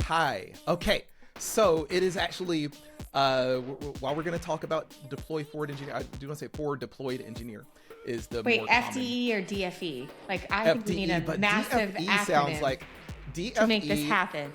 Hi. Okay. So it is actually, while we're going to talk about deploy forward engineer, I do want to say forward deployed engineer is the Wait, more common. FDE or DFE? Like, I think we need FDE, a but massive DFE sounds acronym like to make this DFE. happen.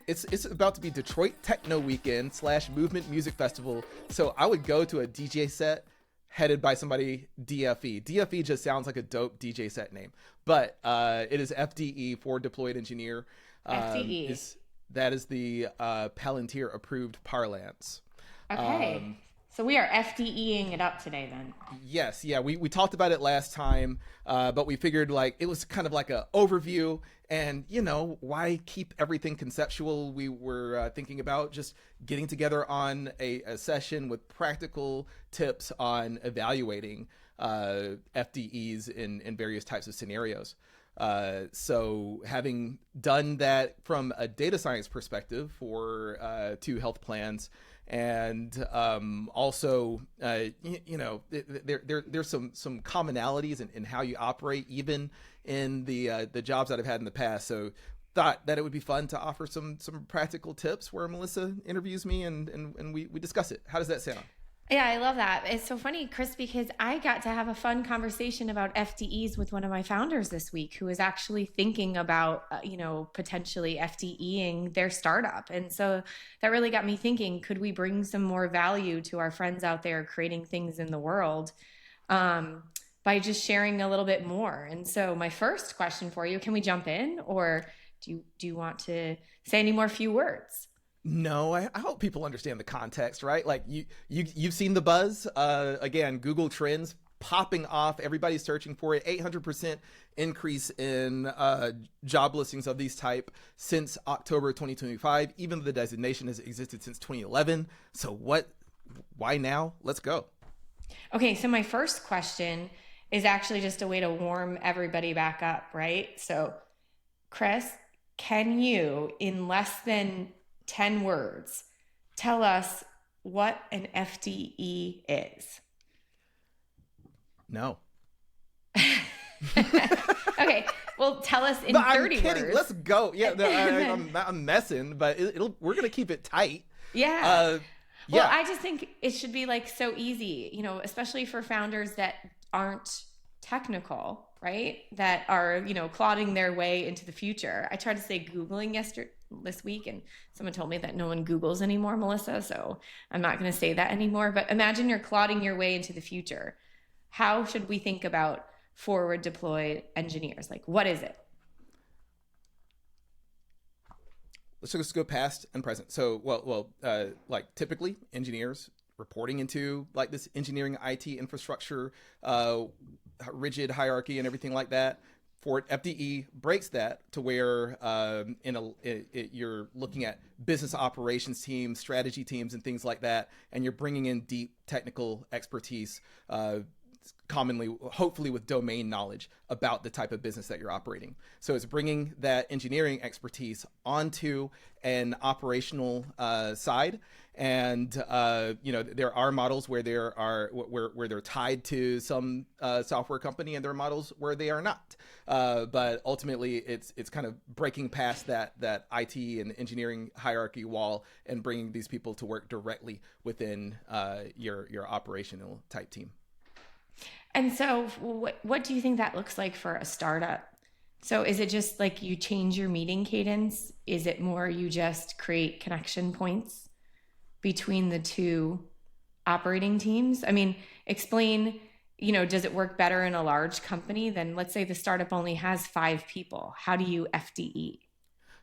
It's about to be Detroit Techno Weekend / Movement Music Festival. So I would go to a DJ set headed by somebody DFE. DFE just sounds like a dope DJ set name, but it is FDE, forward deployed engineer. FDE. That is the Palantir approved parlance. Okay. So we are FDEing it up today then. Yes, yeah, we talked about it last time, but we figured like it was kind of like a overview, and why keep everything conceptual? We were thinking about just getting together on a session with practical tips on evaluating FDEs in various types of scenarios. So having done that from a data science perspective for 2 health plans, and also there's some commonalities in how you operate even in the jobs that I've had in the past. So thought that it would be fun to offer some practical tips where Melissa interviews me and we discuss it. How does that sound? Yeah, I love that. It's so funny, Chris, because I got to have a fun conversation about FDEs with one of my founders this week who is actually thinking about, potentially FDEing their startup. And so that really got me thinking, could we bring some more value to our friends out there creating things in the world by just sharing a little bit more? And so my first question for you, can we jump in, or do you want to say any more few words? No, I hope people understand the context, right? Like you've seen the buzz. Again, Google Trends popping off. Everybody's searching for it. 800% increase in job listings of these type since October 2025, even though the designation has existed since 2011. So why now? Let's go. Okay, so my first question is actually just a way to warm everybody back up, right? So, Chris, can you, in less than 10 words, tell us what an FDE is? No. Okay, well, tell us in 30 I'm kidding. words. Let's go. Yeah, I'm messing, but we're going to keep it tight. Yeah. Yeah. Well, I just think it should be like so easy, especially for founders that aren't technical, right? That are, plodding their way into the future. I tried to say Googling this week, and someone told me that no one Googles anymore, Melissa. So I'm not going to say that anymore. But imagine you're plodding your way into the future. How should we think about forward deployed engineers? Like, what is it? Let's just go past and present. So, like typically engineers reporting into like this engineering IT infrastructure, rigid hierarchy and everything like that. For FDE breaks that to where you're looking at business operations teams, strategy teams, and things like that, and you're bringing in deep technical expertise, commonly, hopefully with domain knowledge about the type of business that you're operating. So it's bringing that engineering expertise onto an operational side. And there are models where where they're tied to some software company, and there are models where they are not. But ultimately, it's kind of breaking past that IT and engineering hierarchy wall and bringing these people to work directly within your operational type team. And so what do you think that looks like for a startup? So is it just like you change your meeting cadence? Is it more you just create connection points between the two operating teams? I mean, explain, does it work better in a large company than, let's say, the startup only has 5 people? How do you FDE?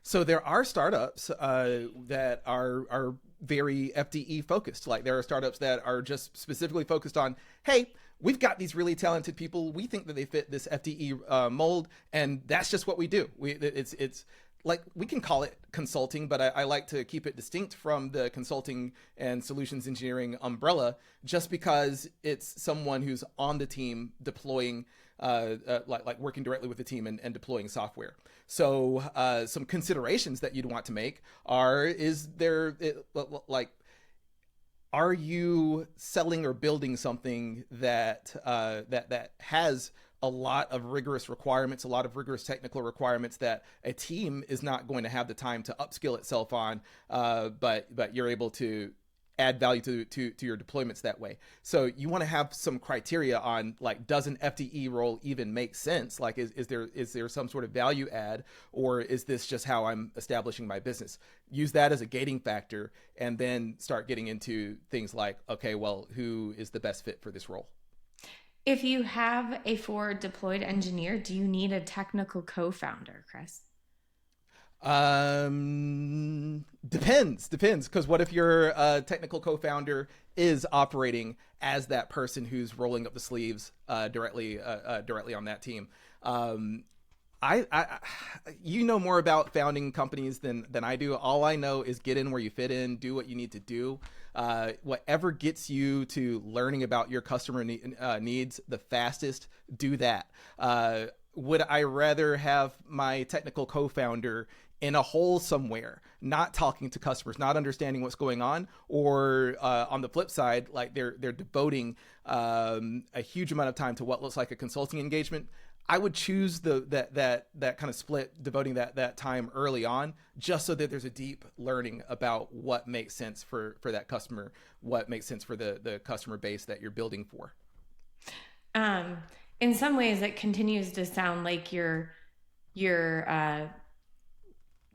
So there are startups that are very FDE focused. Like there are startups that are just specifically focused on, hey, we've got these really talented people. We think that they fit this FDE mold, and that's just what we do. It's like we can call it consulting, but I like to keep it distinct from the consulting and solutions engineering umbrella, just because it's someone who's on the team deploying, like working directly with the team and deploying software. So some considerations that you'd want to make are: are you selling or building something that has a lot of rigorous requirements, a lot of rigorous technical requirements that a team is not going to have the time to upskill itself on, but you're able to add value to your deployments that way. So you want to have some criteria on, like, does an FDE role even make sense? Like, is there some sort of value add, or is this just how I'm establishing my business? Use that as a gating factor, and then start getting into things like, okay, well, who is the best fit for this role? If you have a forward deployed engineer, do you need a technical co-founder, Chris? Depends. Because what if your technical co-founder is operating as that person who's rolling up the sleeves directly on that team? I you know more about founding companies than I do. All I know is get in where you fit in, do what you need to do. Whatever gets you to learning about your customer needs the fastest, do that. Would I rather have my technical co-founder in a hole somewhere, not talking to customers, not understanding what's going on, or on the flip side, like they're devoting a huge amount of time to what looks like a consulting engagement? I would choose that kind of split, devoting that time early on, just so that there's a deep learning about what makes sense for that customer, what makes sense for the customer base that you're building for. In some ways, it continues to sound like your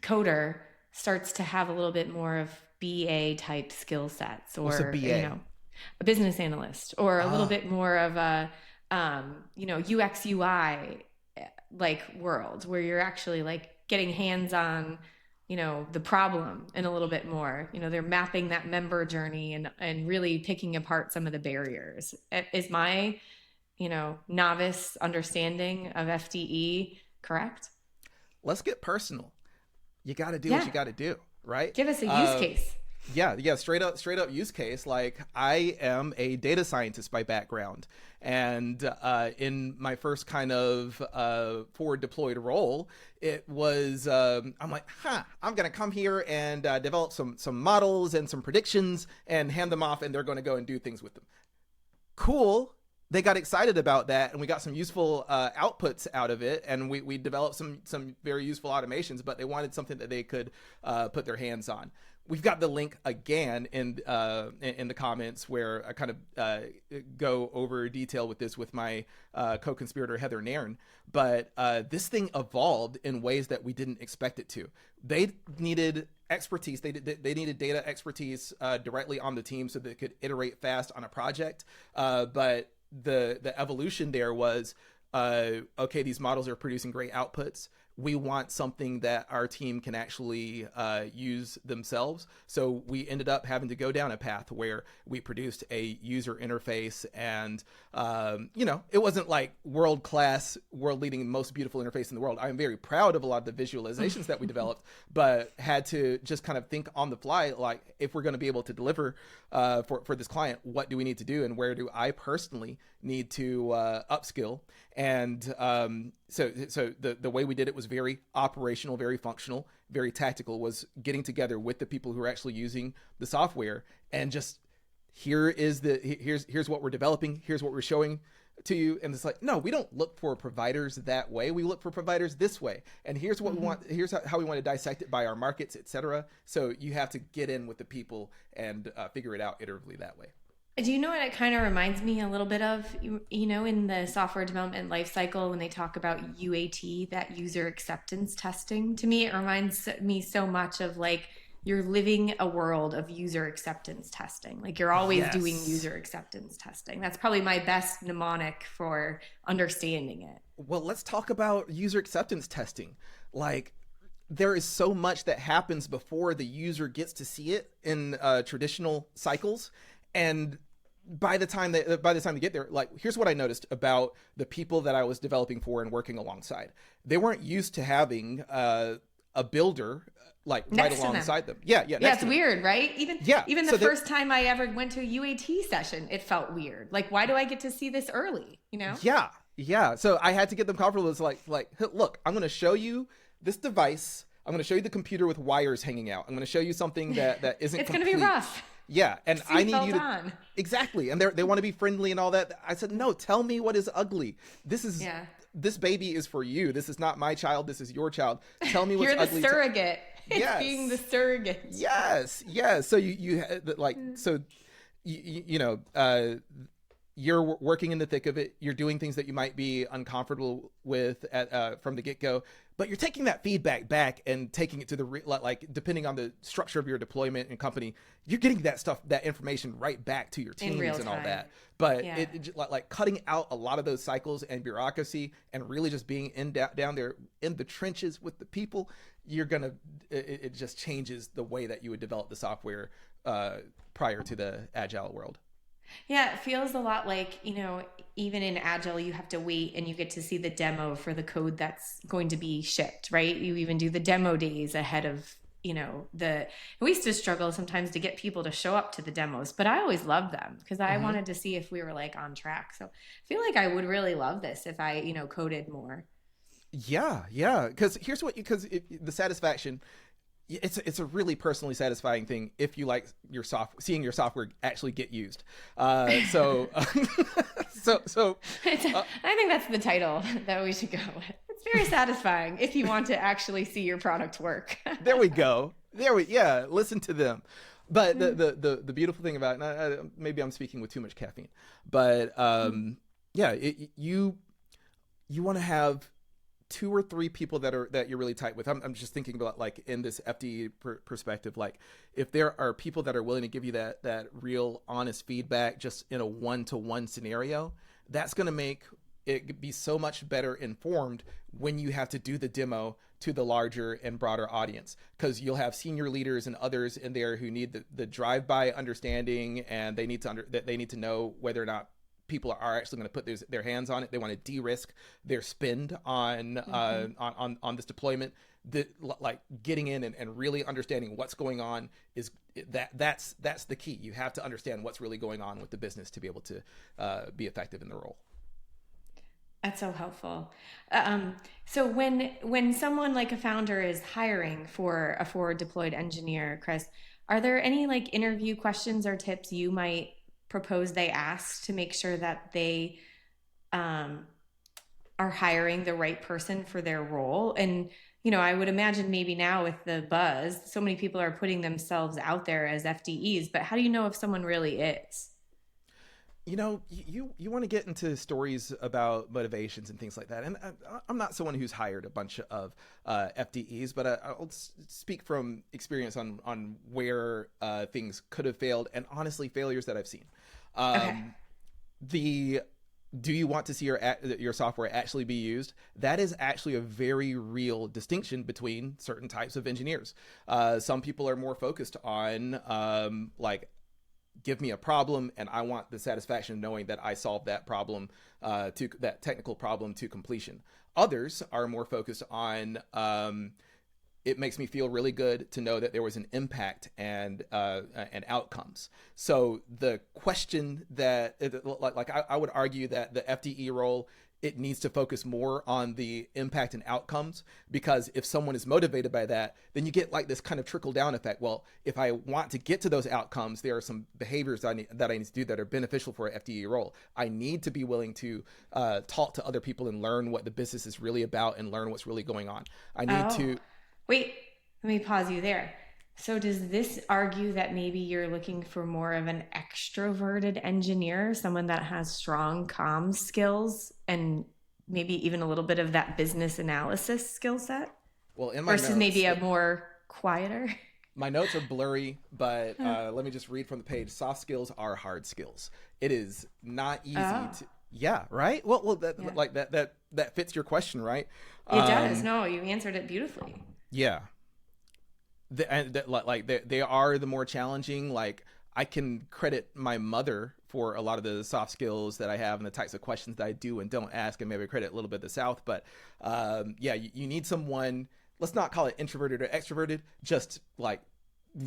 coder starts to have a little bit more of BA type skill sets, or What's a BA? A business analyst, or a little bit more of a UX UI like world, where you're actually like getting hands on the problem and a little bit more. They're mapping that member journey and really picking apart some of the barriers. Is my novice understanding of FDE correct? Let's get personal. You got to do what you got to do, right? Give us a use case. Yeah, straight up use case. Like, I am a data scientist by background, and in my first kind of forward deployed role, it was I'm like, I'm gonna come here and develop some models and some predictions and hand them off, and they're going to go and do things with them. Cool. They got excited about that, and we got some useful outputs out of it, and we developed some very useful automations, but they wanted something that they could put their hands on. We've got the link again in the comments, where I kind of go over detail with this with my co-conspirator Heather Nairn. But this thing evolved in ways that we didn't expect it to. They needed expertise. They needed data expertise directly on the team so they could iterate fast on a project. But the evolution there was, okay, these models are producing great outputs. We want something that our team can actually use themselves. So we ended up having to go down a path where we produced a user interface, and it wasn't like world-class, world-leading, most beautiful interface in the world. I'm very proud of a lot of the visualizations that we developed, but had to just kind of think on the fly, like, if we're going to be able to deliver for this client, what do we need to do, and where do I personally need to upskill? And so the way we did it was very operational, very functional, very tactical, was getting together with the people who are actually using the software, and just here's what we're developing, here's what we're showing to you. And it's like, no, we don't look for providers that way, we look for providers this way, and here's what we want, here's how we want to dissect it by our markets, etc. So you have to get in with the people and figure it out iteratively that way. Do you know what it kind of reminds me a little bit of, in the software development lifecycle, when they talk about UAT, that user acceptance testing? To me, it reminds me so much of, like, you're living a world of user acceptance testing. Like, you're always doing user acceptance testing. That's probably my best mnemonic for understanding it. Well, let's talk about user acceptance testing. Like, there is so much that happens before the user gets to see it in traditional cycles. And by the time they get there, like, here's what I noticed about the people that I was developing for and working alongside. They weren't used to having a builder like next right alongside them. It's weird, right? Even the so first time I ever went to a UAT session, it felt weird. Like, why do I get to see this early? Yeah. So I had to get them comfortable. It's like, look, I'm going to show you this device. I'm going to show you the computer with wires hanging out. I'm going to show you something that isn't it's going to be rough. Yeah, and I need you Seatbelt to on. exactly. And they want to be friendly and all that. I said, no, tell me what is ugly. This is Yeah. this baby is for you. This is not my child. This is your child. Tell me what's You're the ugly. surrogate. It's being the Yes, surrogate. yes. So like so you know you're working in the thick of it. You're doing things that you might be uncomfortable with from the get-go, but you're taking that feedback back and taking it to the like depending on the structure of your deployment and company, you're getting that information right back to your In real teams and all time. that. But Yeah. like cutting out a lot of those cycles and bureaucracy and really just being down there in the trenches with the people, it just changes the way that you would develop the software prior to the agile world. Yeah, it feels a lot like, even in Agile, you have to wait and you get to see the demo for the code that's going to be shipped, right? You even do the demo days ahead of, we used to struggle sometimes to get people to show up to the demos, but I always loved them because I wanted to see if we were like on track. So I feel like I would really love this if I, coded more. Yeah. Because the satisfaction, it's a really personally satisfying thing if you like seeing your software actually get used. So I think that's the title that we should go with. It's very satisfying if you want to actually see your product work. there we go. Yeah. Listen to them. But the beautiful thing about maybe I'm speaking with too much caffeine, but yeah, you want to have 2 or 3 people that you're really tight with. I'm just thinking about like in this FDE perspective, like if there are people that are willing to give you that real honest feedback just in a 1-to-1 scenario, that's going to make it be so much better informed when you have to do the demo to the larger and broader audience, because you'll have senior leaders and others in there who need the drive-by understanding, and they need to know whether or not people are actually going to put their hands on it. They want to de-risk their spend on this deployment. Like getting in and really understanding what's going on that's the key. You have to understand what's really going on with the business to be able to be effective in the role. That's so helpful. So when someone like a founder is hiring for a forward deployed engineer, Chris, are there any like interview questions or tips you might propose they ask to make sure that they are hiring the right person for their role? And I would imagine maybe now with the buzz, so many people are putting themselves out there as FDEs, but how do you know if someone really is? You want to get into stories about motivations and things like that. And I'm not someone who's hired a bunch of FDEs, but I'll speak from experience on where things could have failed, and honestly, failures that I've seen. Okay. Do you want to see your software actually be used? That is actually a very real distinction between certain types of engineers. Some people are more focused on like, give me a problem and I want the satisfaction of knowing that I solved that problem, to that technical problem to completion. Others are more focused on it makes me feel really good to know that there was an impact and outcomes. So the question that I would argue that the FDE role, it needs to focus more on the impact and outcomes, because if someone is motivated by that, then you get like this kind of trickle down effect. Well, if I want to get to those outcomes, there are some behaviors that I need to do that are beneficial for an FDE role. I need to be willing to talk to other people and learn what the business is really about and learn what's really going on. I need to. Wait, let me pause you there. So does this argue that maybe you're looking for more of an extroverted engineer, someone that has strong comms skills and maybe even a little bit of that business analysis skill set? Well, in my versus notes, maybe a more quieter? my notes are blurry, but let me just read from the page. Soft skills are hard skills. It is not easy to. Yeah, right. Well, like that fits your question, right? It does. No, you answered it beautifully. Yeah. They are the more challenging. Like, I can credit my mother for a lot of the soft skills that I have and the types of questions that I do and don't ask, and maybe credit a little bit the South. But yeah, you need someone. Let's not call it introverted or extroverted. Just like,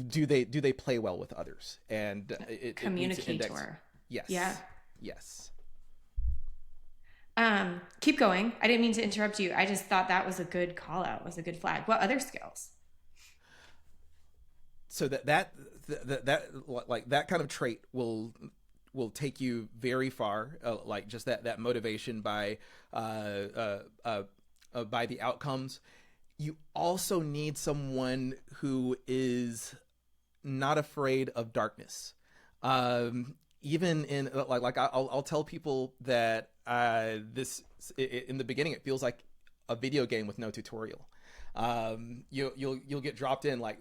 do they play well with others? And communicator. Yes. Yeah. Yes. Keep going. I didn't mean to interrupt you. I just thought that was a good call out. Was a good flag. What other skills? so that kind of trait will take you very far. Like just that motivation by the outcomes. You also need someone who is not afraid of darkness. Even in I'll tell people that this in the beginning it feels like a video game with no tutorial. You'll get dropped in. Like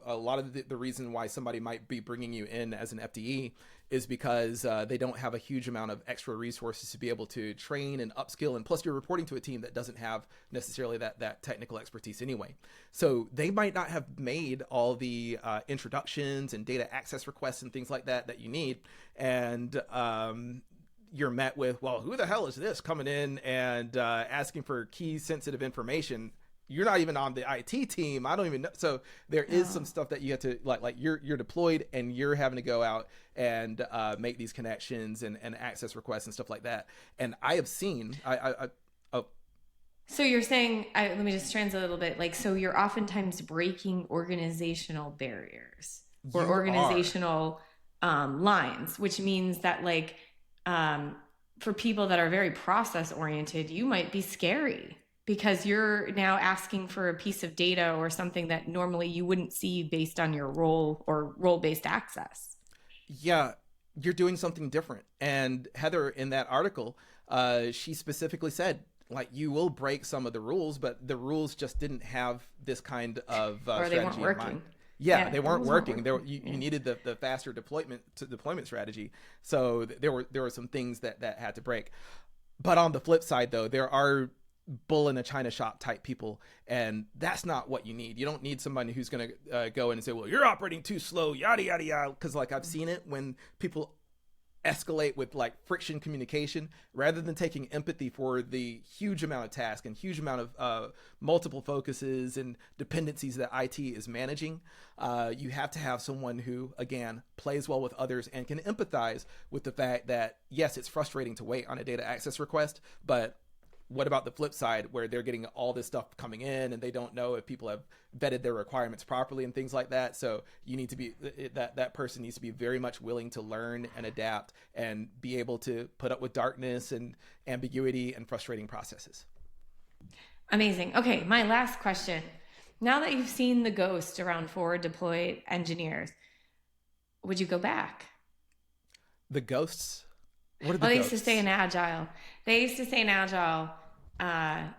a lot of the reason why somebody might be bringing you in as an FDE is because they don't have a huge amount of extra resources to be able to train and upskill, and plus you're reporting to a team that doesn't have necessarily that technical expertise anyway. So they might not have made all the introductions and data access requests and things like that you need, and you're met with, well, who the hell is this coming in and asking for key sensitive information? You're not even on the IT team. I don't even know. So there is some stuff that you have to like you're deployed and you're having to go out and make these connections and access requests and stuff like that. And I have seen, So you're saying, let me just translate a little bit. Like, so you're oftentimes breaking organizational barriers or organizational lines, which means that like for people that are very process oriented, you might be scary, because you're now asking for a piece of data or something that normally you wouldn't see based on your role or role-based access. Yeah, you're doing something different. And Heather, in that article, she specifically said, like, you will break some of the rules, but the rules just didn't have this kind of or they weren't working. Yeah, they weren't working. You needed the faster deployment strategy. So there were some things that had to break. But on the flip side, though, there are bull in a china shop type people, and that's not what you need. You don't need somebody who's going to go in and say, well, you're operating too slow, yada yada yada, because like I've seen it when people escalate with like friction communication rather than taking empathy for the huge amount of task and huge amount of multiple focuses and dependencies that IT is managing. You have to have someone who, again, plays well with others and can empathize with the fact that, yes, it's frustrating to wait on a data access request, but what about the flip side where they're getting all this stuff coming in and they don't know if people have vetted their requirements properly and things like that? So you need to be, that person needs to be very much willing to learn and adapt and be able to put up with darkness and ambiguity and frustrating processes. Amazing. Okay, my last question. Now that you've seen the ghost around forward deployed engineers, would you go back? The ghosts? What are the Well, they ghosts? used to say in Agile.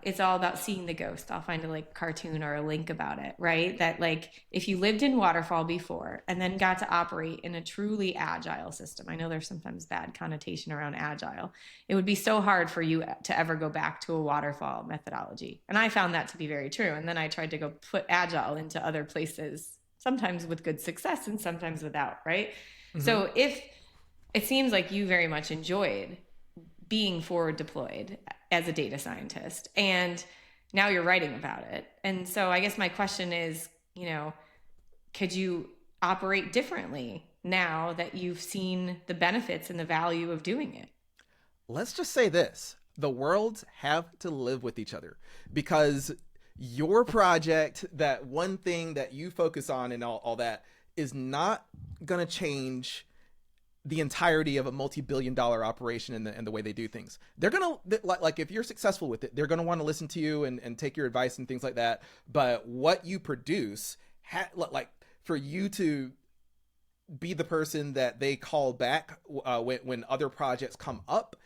It's all about seeing the ghost. I'll find a like cartoon or a link about it, right? That like if you lived in waterfall before and then got to operate in a truly agile system, I know there's sometimes bad connotation around agile, it would be so hard for you to ever go back to a waterfall methodology. And I found that to be very true. And then I tried to go put agile into other places, sometimes with good success and sometimes without, right? Mm-hmm. So if it seems like you very much enjoyed being forward deployed as a data scientist, and now you're writing about it. And so I guess my question is, could you operate differently now that you've seen the benefits and the value of doing it? Let's just say this. The worlds have to live with each other, because your project, that one thing that you focus on and all that, is not going to change the entirety of a multi-billion-dollar operation and the way they do things. They're going to, like if you're successful with it, they're going to want to listen to you and take your advice and things like that. But what you produce, like for you to be the person that they call back when other projects come up,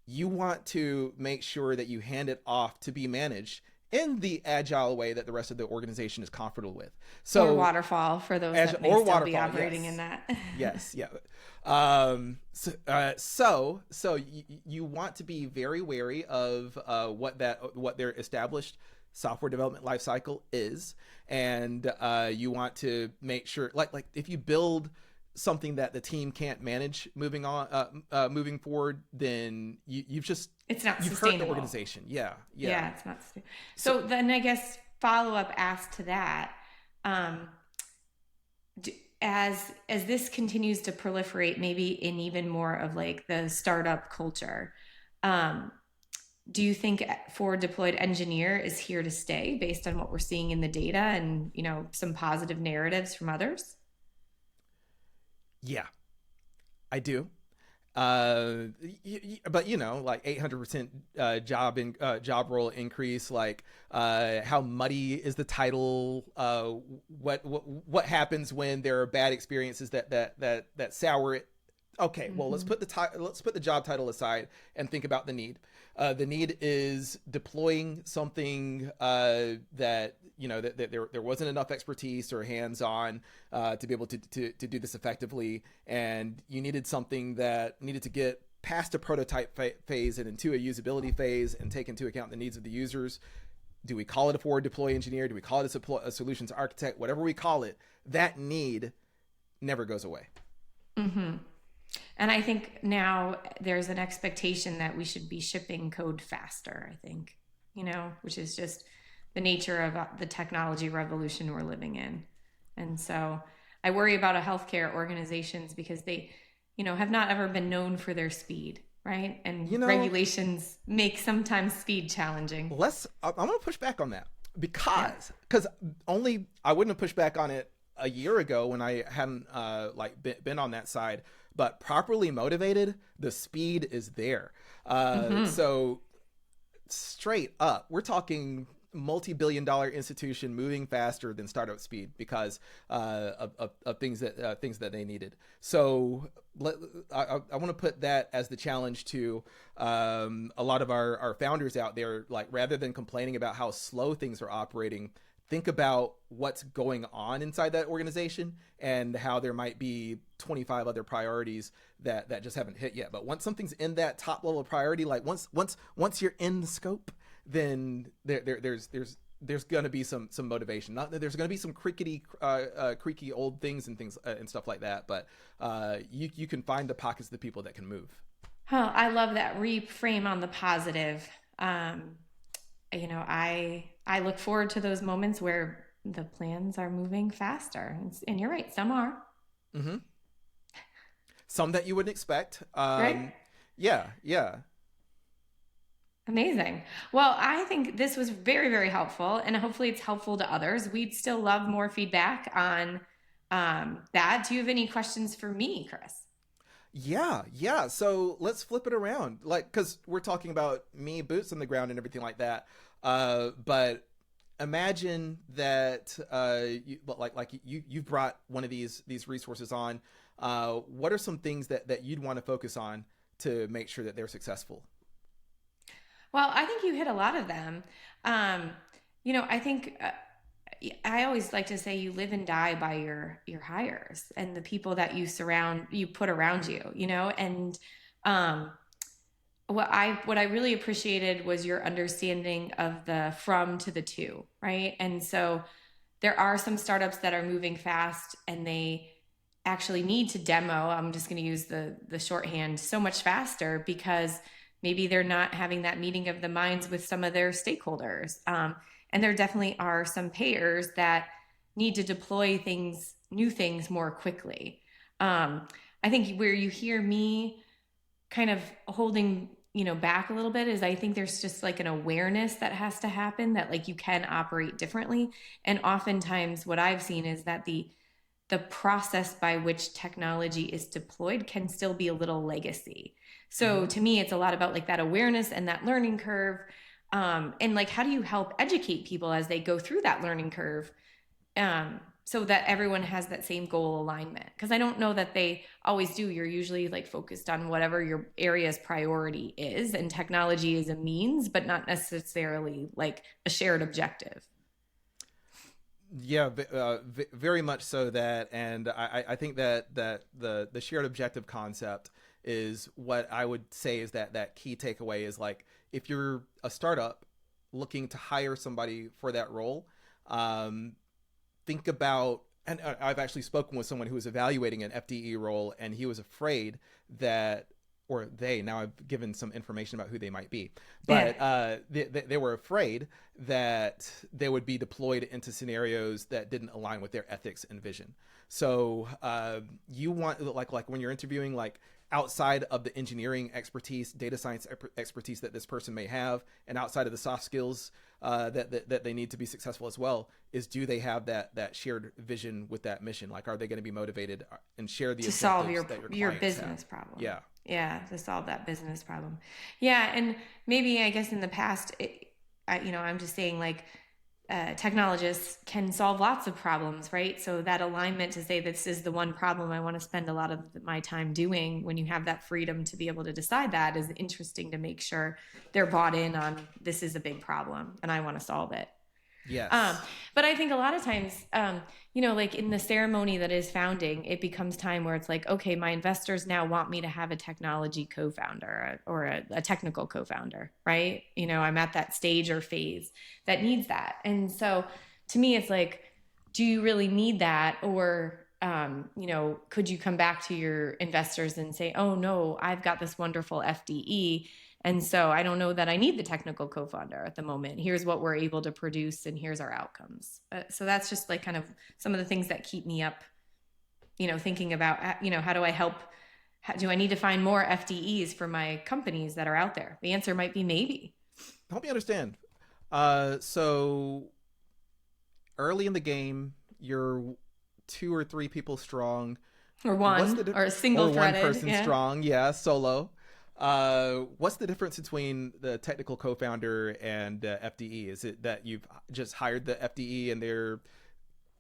you want to make sure that you hand it off to be managed in the agile way that the rest of the organization is comfortable with. So, or waterfall for those that may still be operating in that. Yes, yeah. So you want to be very wary of what their established software development lifecycle is, and you want to make sure, like if you build something that the team can't manage moving forward, then you've hurt the organization. Yeah, it's not. So then I guess follow-up ask to that. As this continues to proliferate, maybe in even more of like the startup culture, do you think forward deployed engineer is here to stay based on what we're seeing in the data and some positive narratives from others? Yeah, I do. But like 800% job role increase. Like, how muddy is the title? What happens when there are bad experiences that sour it? Okay, well, Mm-hmm. let's put the job title aside and think about the need. The need is deploying something that that there wasn't enough expertise or hands on to be able to do this effectively, and you needed something that needed to get past a prototype phase and into a usability phase and take into account the needs of the users. Do we call it a forward deploy engineer? Do we call it a solutions architect? Whatever we call it, that need never goes away. Mm-hmm. And I think now there's an expectation that we should be shipping code faster, I think, which is just the nature of the technology revolution we're living in. And so I worry about healthcare organizations because they, have not ever been known for their speed, right? And You know, regulations make sometimes speed challenging. I'm going to push back on that Yeah. because only I wouldn't have pushed back on it a year ago when I hadn't been on that side. But properly motivated, the speed is there. Mm-hmm. So straight up, we're talking multi-billion-dollar institution moving faster than startup speed because of things that they needed. So I want to put that as the challenge to a lot of our founders out there. Like, rather than complaining about how slow things are operating, think about what's going on inside that organization and how there might be 25 other priorities that just haven't hit yet. But once something's in that top level priority, like once you're in the scope, then there's gonna be some motivation. Not that there's gonna be some creaky old things and things and stuff like that, but you can find the pockets of the people that can move. Oh, I love that reframe on the positive. Um, I look forward to those moments where the plans are moving faster. And you're right, some are, Mm-hmm. Some that you wouldn't expect. right? Yeah, yeah. Amazing. Well, I think this was very, very helpful, and hopefully it's helpful to others. We'd still love more feedback on that. Do you have any questions for me, Chris? Yeah, yeah. So let's flip it around. Like, because we're talking about me, boots on the ground, and everything like that. But imagine that you've brought one of these resources on. What are some things that you'd want to focus on to make sure that they're successful? Well, I think you hit a lot of them. Um, I think I always like to say you live and die by your hires and the people that you put around you, and um, what I really appreciated was your understanding of the from to the to, right? And so there are some startups that are moving fast and they actually need to demo. I'm just going to use the shorthand so much faster because maybe they're not having that meeting of the minds with some of their stakeholders. And there definitely are some payers that need to deploy new things more quickly. I think where you hear me kind of holding back a little bit is I think there's just like an awareness that has to happen that like you can operate differently. And oftentimes what I've seen is that the process by which technology is deployed can still be a little legacy. So Mm-hmm. to me, it's a lot about like that awareness and that learning curve. And like, how do you help educate people as they go through that learning curve, so that everyone has that same goal alignment? Because I don't know that they always do. You're usually like focused on whatever your area's priority is, and technology is a means, but not necessarily like a shared objective. Yeah, very much so that, and I think that the shared objective concept is what I would say is that key takeaway is like, if you're a startup looking to hire somebody for that role, um, think about, and I've actually spoken with someone who was evaluating an FDE role, and he was afraid that, or they, now I've given some information about who they might be, Yeah. but they were afraid that they would be deployed into scenarios that didn't align with their ethics and vision. So you want, like when you're interviewing, like outside of the engineering expertise, data science expertise that this person may have, and outside of the soft skills that they need to be successful as well is, do they have that shared vision with that mission? Like, are they going to be motivated and share the To solve objectives that your clients business have? problem. Yeah. Yeah, to solve that business problem. Yeah, and maybe I guess in the past, I'm just saying like technologists can solve lots of problems, right? So that alignment to say this is the one problem I want to spend a lot of my time doing, when you have that freedom to be able to decide, that is interesting to make sure they're bought in on, this is a big problem and I want to solve it. Um, Yes. but I think a lot of times, like in the ceremony that is founding, it becomes time where it's like, okay, my investors now want me to have a technology co-founder or a technical co-founder, right? I'm at that stage or phase that needs that. And so to me, it's like, do you really need that? Or, could you come back to your investors and say, oh no, I've got this wonderful FDE. And so I don't know that I need the technical co-founder at the moment. Here's what we're able to produce and here's our outcomes. So that's just like kind of some of the things that keep me up, thinking about, how do I help? Do I need to find more FDEs for my companies that are out there? The answer might be maybe. Help me understand. So early in the game, you're 2 or 3 people strong. Or one, or a single threaded. One person strong. Yeah, solo. What's the difference between the technical co-founder and FDE? Is it that you've just hired the FDE and they're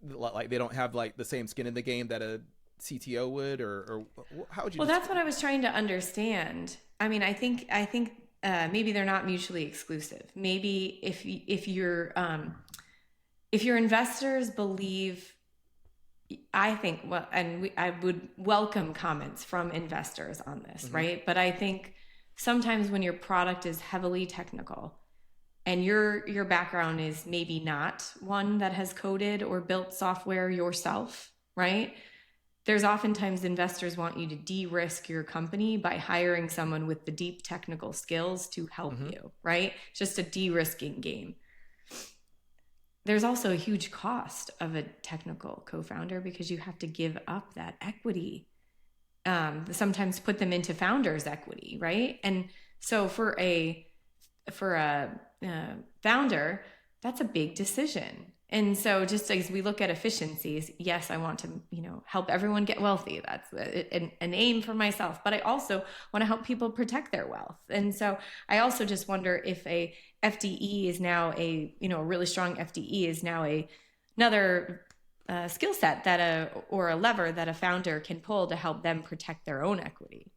like, they don't have like the same skin in the game that a CTO would, or how would you? Well, that's what I was trying to understand. I mean, I think maybe they're not mutually exclusive. Maybe if your investors believe, I think, well, and I would welcome comments from investors on this, right? But I think sometimes when your product is heavily technical and your background is maybe not one that has coded or built software yourself, right? There's oftentimes investors want you to de-risk your company by hiring someone with the deep technical skills to help you, right? It's just a de-risking game. There's also a huge cost of a technical co-founder because you have to give up that equity. Sometimes put them into founders' equity, right? And so for a founder, that's a big decision. And so just as we look at efficiencies, yes, I want to, help everyone get wealthy. That's an aim for myself, but I also want to help people protect their wealth. And so I also just wonder if a FDE is now a really strong FDE is now another skill set or a lever that a founder can pull to help them protect their own equity.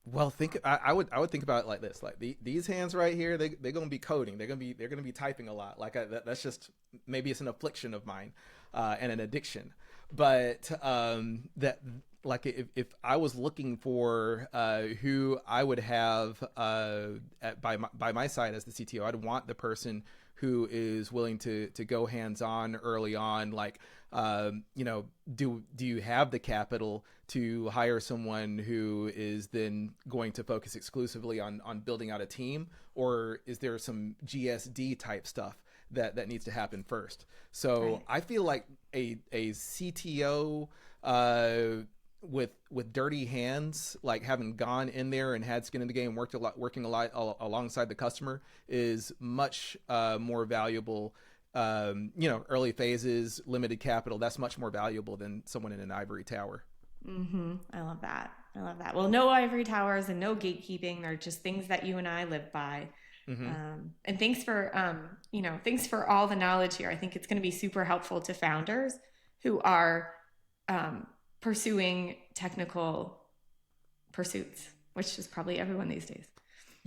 Well, I would think about it like this: like these hands right here, they're gonna be coding. They're gonna be typing a lot. Like that's just, maybe it's an affliction of mine and an addiction. But that, like, if I was looking for who I would have by my side as the CTO, I'd want the person who is willing to go hands on early on. Like, do you have the capital to hire someone who is then going to focus exclusively on building out a team, or is there some GSD type stuff that needs to happen first? So right. I feel like a CTO with dirty hands, like having gone in there and had skin in the game, working a lot alongside the customer, is much more valuable. Early phases, limited capital, that's much more valuable than someone in an ivory tower. I love that. Well, no ivory towers and no gatekeeping. They're just things that you and I live by. And thanks for all the knowledge here. I think it's going to be super helpful to founders who are pursuing technical pursuits, which is probably everyone these days.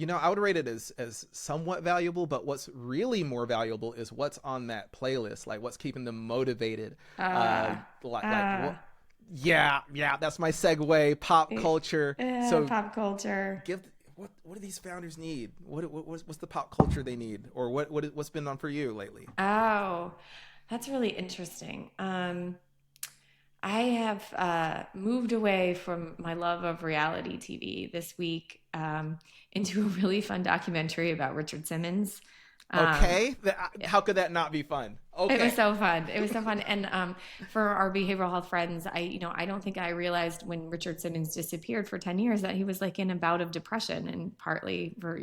I would rate it as somewhat valuable, but what's really more valuable is what's on that playlist, like what's keeping them motivated. Yeah, that's my segue. Pop culture. So pop culture. What do these founders need? What's the pop culture they need, or what's been on for you lately? Oh, that's really interesting. I have moved away from my love of reality TV this week into a really fun documentary about Richard Simmons. Okay, how could that not be fun? It Okay. was so fun. It was so fun. And for our behavioral health friends, I don't think I realized when Richard Simmons disappeared for 10 years that he was like in a bout of depression, and partly for,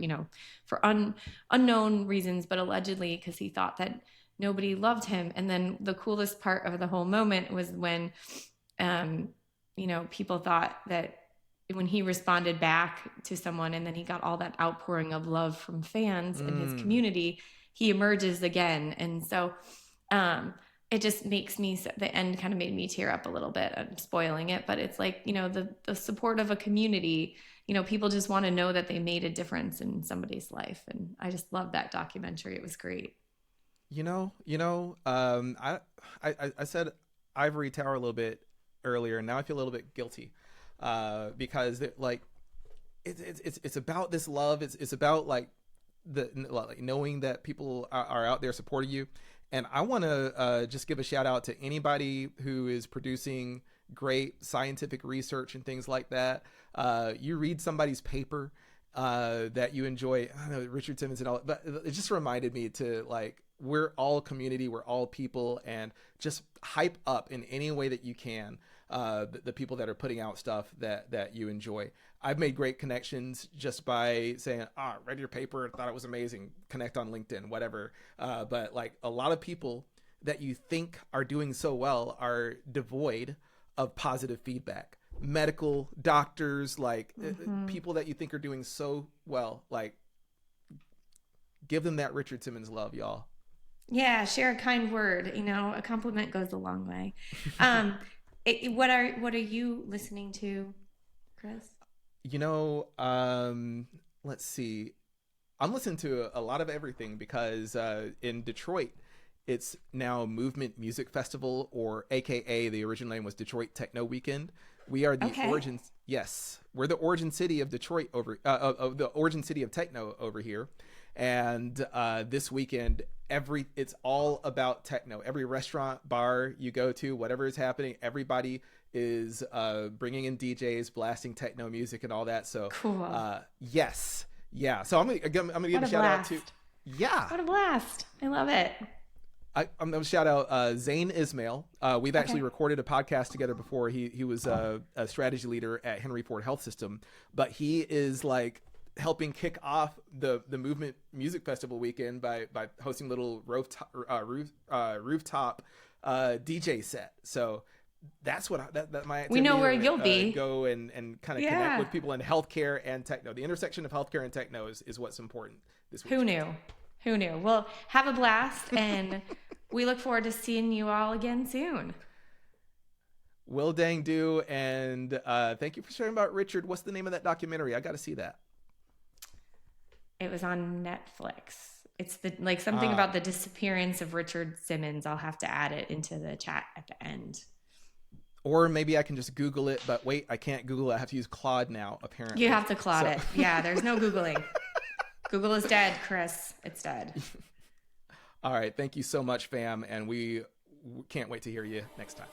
unknown reasons, but allegedly because he thought that nobody loved him. And then the coolest part of the whole moment was when, um, people thought that when he responded back to someone and then he got all that outpouring of love from fans in his community, he emerges again. And so, it just makes me, the end kind of made me tear up a little bit. I'm spoiling it, but it's like, the support of a community, people just want to know that they made a difference in somebody's life. And I just love that documentary. It was great. I said ivory tower a little bit earlier, and now I feel a little bit guilty, because it's about this love. It's about like knowing that people are out there supporting you. And I want to just give a shout out to anybody who is producing great scientific research and things like that. You read somebody's paper that you enjoy, I don't know, Richard Simmons and all, but it just reminded me to like, we're all community, we're all people, and just hype up in any way that you can the people that are putting out stuff that you enjoy. I've made great connections just by saying, read your paper, thought it was amazing, connect on LinkedIn, whatever. But like a lot of people that you think are doing so well are devoid of positive feedback. Medical doctors, like people that you think are doing so well, like give them that Richard Simmons love, y'all. Yeah, share a kind word. A compliment goes a long way. What are you listening to, Chris? Let's see. I'm listening to a lot of everything because in Detroit, it's now Movement Music Festival, or AKA the original name was Detroit Techno Weekend. We are the origins. Yes, we're the origin city of Detroit of the origin city of techno over here. And this weekend, it's all about techno. Every restaurant, bar you go to, whatever is happening, everybody is bringing in DJs, blasting techno music and all that. So cool. Yes, yeah. So I'm gonna give a shout out to. Yeah. What a blast! I love it. I'm going to shout out Zane Ismail. We've actually recorded a podcast together before. He was a strategy leader at Henry Ford Health System, but he is like helping kick off the Movement Music Festival weekend by hosting little rooftop DJ set. So that's what that my activity. We know where you'll be. Go and kind of connect with people in healthcare and techno. The intersection of healthcare and techno is what's important this week. Who knew? Who knew? Well, have a blast, and we look forward to seeing you all again soon. Will dang do, and thank you for sharing about Richard. What's the name of that documentary? I got to see that. It was on Netflix. It's something about the disappearance of Richard Simmons. I'll have to add it into the chat at the end. Or maybe I can just Google it, but wait, I can't Google it. I have to use Claude now, apparently. You have to Claude it. Yeah, there's no Googling. Google is dead, Chris. It's dead. All right. Thank you so much, fam. And we can't wait to hear you next time.